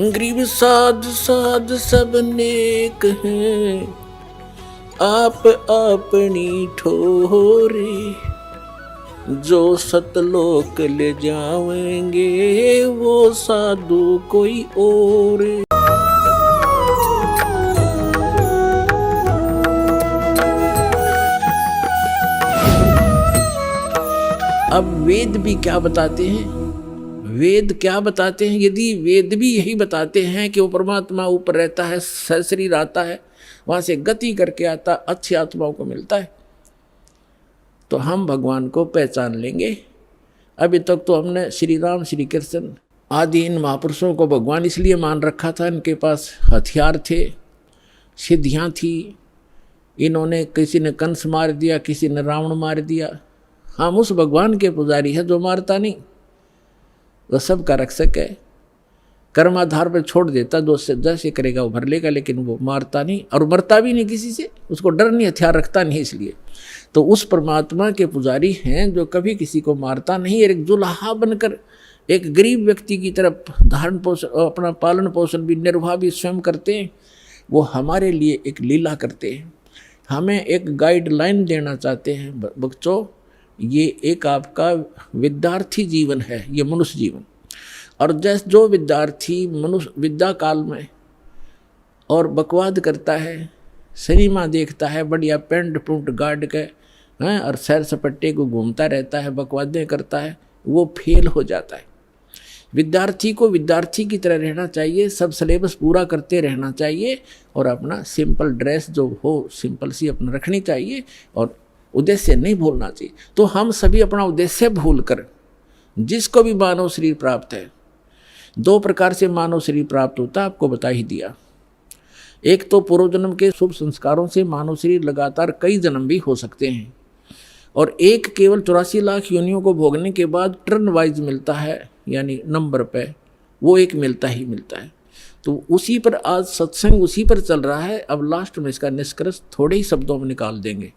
गरीब साध साध सब नेक हैं, आप अपनी ठोरे, जो सतलोक ले जाएंगे वो साधु कोई और। अब वेद भी क्या बताते हैं? वेद क्या बताते हैं? यदि वेद भी यही बताते हैं कि वो परमात्मा ऊपर रहता है, सशरीर आता है, वहां से गति करके आता, अच्छी आत्माओं को मिलता है, तो हम भगवान को पहचान लेंगे। अभी तक तो हमने श्री राम, श्री कृष्ण आदि इन महापुरुषों को भगवान इसलिए मान रखा था, इनके पास हथियार थे, सिद्धियाँ थी, इन्होंने किसी ने कंस मार दिया, किसी ने रावण मार दिया। हम उस भगवान के पुजारी हैं जो मारता नहीं, वो सबका रक्षक है, कर्माधार पर छोड़ देता, जो जैसे करेगा वो भर लेगा, लेकिन वो मारता नहीं और मरता भी नहीं किसी से, उसको डर नहीं, हथियार रखता नहीं। इसलिए तो उस परमात्मा के पुजारी हैं जो कभी किसी को मारता नहीं। एक जुलाहा बनकर एक गरीब व्यक्ति की तरफ धारण पोषण, अपना पालन पोषण भी, निर्वाह भी स्वयं करते हैं। वो हमारे लिए एक लीला करते हैं, हमें एक गाइडलाइन देना चाहते हैं। बच्चों, ये एक आपका विद्यार्थी जीवन है, ये मनुष्य जीवन। और जैसे जो विद्यार्थी मनुष्य विद्या काल में और बकवाद करता है, सिनेमा देखता है, बढ़िया पेंट पुंट गाड़ के हैं और सैर सपट्टे को घूमता रहता है, बकवादें करता है, वो फेल हो जाता है। विद्यार्थी को विद्यार्थी की तरह रहना चाहिए, सब सिलेबस पूरा करते रहना चाहिए और अपना सिंपल ड्रेस जो हो सिंपल सी अपना रखनी चाहिए और उद्देश्य नहीं भूलना चाहिए। तो हम सभी अपना उद्देश्य भूलकर, जिसको भी मानव शरीर प्राप्त है, दो प्रकार से मानव शरीर प्राप्त होता है, आपको बता ही दिया। एक तो पूर्व जन्म के शुभ संस्कारों से मानव शरीर लगातार कई जन्म भी हो सकते हैं, और एक केवल 84 लाख योनियों को भोगने के बाद टर्न वाइज मिलता है, यानी नंबर पे वो एक मिलता ही मिलता है। तो उसी पर आज सत्संग उसी पर चल रहा है। अब लास्ट में इसका निष्कर्ष थोड़े ही शब्दों में निकाल देंगे।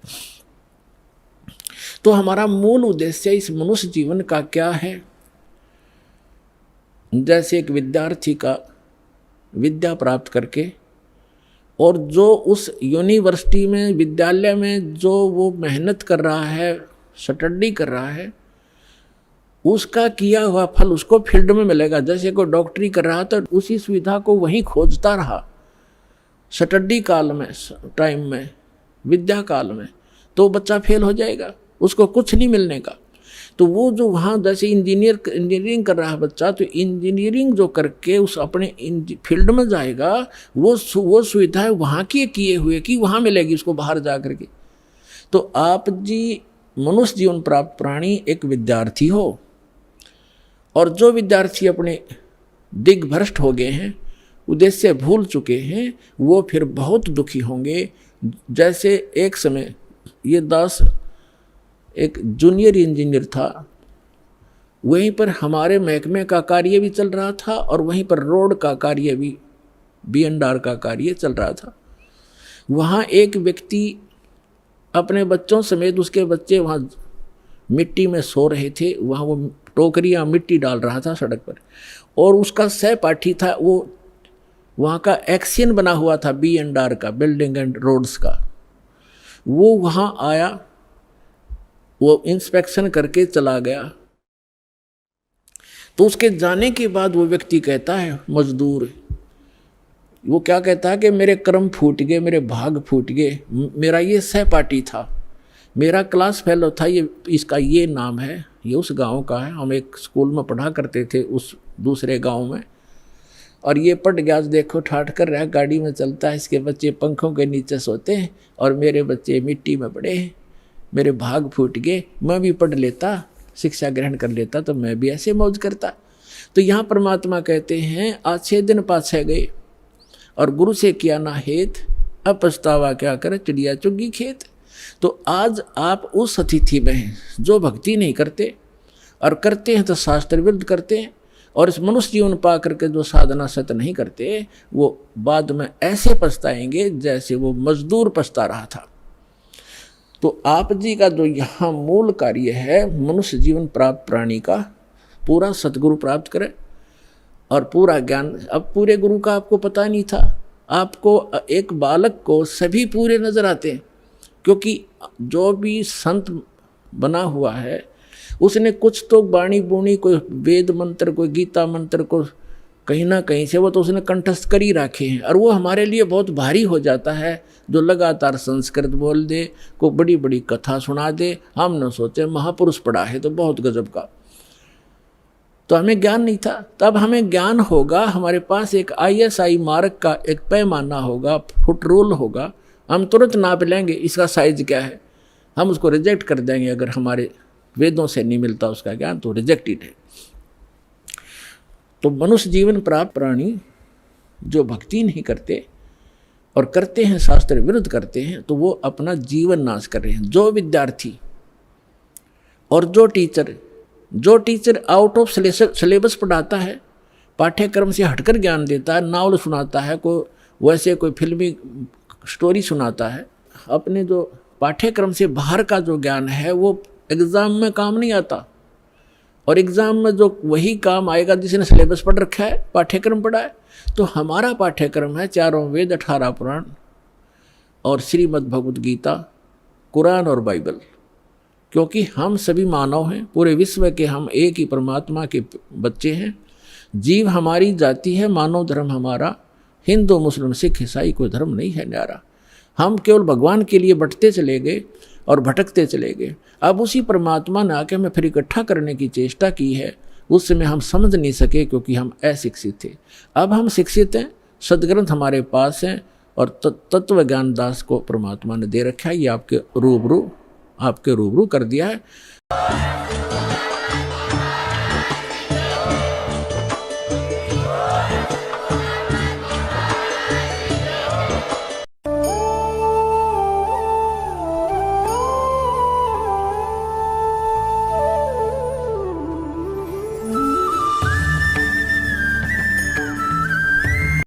तो हमारा मूल उद्देश्य इस मनुष्य जीवन का क्या है? जैसे एक विद्यार्थी का विद्या प्राप्त करके, और जो उस यूनिवर्सिटी में, विद्यालय में जो वो मेहनत कर रहा है, स्टडी कर रहा है, उसका किया हुआ फल उसको फील्ड में मिलेगा। जैसे कोई डॉक्टरी कर रहा तो उसी सुविधा को वहीं खोजता रहा स्टडी काल में, टाइम में, विद्या काल में, तो बच्चा फेल हो जाएगा, उसको कुछ नहीं मिलने का। तो वो जो वहाँ जैसे इंजीनियरिंग कर रहा है बच्चा, तो इंजीनियरिंग जो करके उस अपने फील्ड में जाएगा, वो सुविधाएं वहाँ की किए हुए कि वहाँ मिलेगी उसको बाहर जा करके। तो आप जी मनुष्य जीवन प्राप्त प्राणी एक विद्यार्थी हो, और जो विद्यार्थी अपने दिग्भ्रष्ट हो गए हैं, उद्देश्य भूल चुके हैं, वो फिर बहुत दुखी होंगे। जैसे एक समय ये दास एक जूनियर इंजीनियर था, वहीं पर हमारे महकमे का कार्य भी चल रहा था और वहीं पर रोड का कार्य भी, B&R का कार्य चल रहा था। वहाँ एक व्यक्ति अपने बच्चों समेत, उसके बच्चे वहाँ मिट्टी में सो रहे थे, वहाँ वो टोकरियाँ मिट्टी डाल रहा था सड़क पर, और उसका सहपाठी था, वो वहाँ का एक्शन बना हुआ था B&R का, बिल्डिंग एंड रोड्स का। वो वहाँ आया, वो इंस्पेक्शन करके चला गया। तो उसके जाने के बाद वो व्यक्ति कहता है, मजदूर, वो क्या कहता है कि मेरे कर्म फूट गए, मेरे भाग फूट गए, मेरा ये सहपाठी था, मेरा क्लास फेलो था, ये इसका ये नाम है, ये उस गांव का है, हम एक स्कूल में पढ़ा करते थे उस दूसरे गांव में, और ये पट गया, देखो ठाठ कर रहा है, गाड़ी में चलता है, इसके बच्चे पंखों के नीचे सोते हैं और मेरे बच्चे मिट्टी में पड़े हैं, मेरे भाग फूट गए, मैं भी पढ़ लेता, शिक्षा ग्रहण कर लेता तो मैं भी ऐसे मौज करता। तो यहाँ परमात्मा कहते हैं, आज 6 दिन पाछे गए और गुरु से किया ना हेत, अब पछतावा क्या करे, चिड़िया चुगी खेत। तो आज आप उस अतिथि में हैं जो भक्ति नहीं करते, और करते हैं तो शास्त्र विरुद्ध करते हैं, और इस मनुष्य जीवन पा करके जो साधना सत्य नहीं करते, वो बाद में ऐसे पछताएंगे जैसे वो मजदूर पछता रहा था। तो आप जी का जो यहाँ मूल कार्य है, मनुष्य जीवन प्राप्त प्राणी का पूरा सतगुरु प्राप्त करे और पूरा ज्ञान। अब पूरे गुरु का आपको पता नहीं था, आपको एक बालक को सभी पूरे नजर आते हैं, क्योंकि जो भी संत बना हुआ है उसने कुछ तो बाणी बूणी, कोई वेद मंत्र, कोई गीता मंत्र को कहीं ना कहीं से वो तो उसने कंठस्थ कर ही रखे हैं, और वो हमारे लिए बहुत भारी हो जाता है। जो लगातार संस्कृत बोल दे, को बड़ी बड़ी कथा सुना दे, हम न सोचे महापुरुष पढ़ा है तो बहुत गजब का। तो हमें ज्ञान नहीं था, तब हमें ज्ञान होगा, हमारे पास एक ISI मार्क का एक पैमाना होगा, फुट रूल होगा, हम तुरंत नाप लेंगे इसका साइज क्या है, हम उसको रिजेक्ट कर देंगे। अगर हमारे वेदों से नहीं मिलता उसका ज्ञान तो रिजेक्टेड है। तो मनुष्य जीवन प्राप्त प्राणी जो भक्ति नहीं करते और करते हैं शास्त्र विरुद्ध करते हैं, तो वो अपना जीवन नाश कर रहे हैं। जो विद्यार्थी और जो टीचर आउट ऑफ सिलेबस पढ़ाता है, पाठ्यक्रम से हटकर ज्ञान देता है, नावल सुनाता है, कोई फिल्मी स्टोरी सुनाता है, अपने जो पाठ्यक्रम से बाहर का जो ज्ञान है वो एग्ज़ाम में काम नहीं आता। और एग्ज़ाम में जो वही काम आएगा जिसने सिलेबस पढ़ रखा है, पाठ्यक्रम पढ़ा है। तो हमारा पाठ्यक्रम है 4 वेद, 18 पुराण और श्रीमद् भगवद गीता, कुरान और बाइबल। क्योंकि हम सभी मानव हैं, पूरे विश्व के हम एक ही परमात्मा के बच्चे हैं। जीव हमारी जाति है, मानव धर्म हमारा, हिंदू मुस्लिम सिख ईसाई कोई धर्म नहीं है न्यारा। हम केवल भगवान के लिए बंटते चले गए और भटकते चले गए। अब उसी परमात्मा ने आके हमें फिर इकट्ठा करने की चेष्टा की है। उस समय हम समझ नहीं सके क्योंकि हम अशिक्षित थे। अब हम शिक्षित हैं, सदग्रंथ हमारे पास हैं और तत्व ज्ञान दास को परमात्मा ने दे रखा है। ये आपके रूबरू कर दिया है।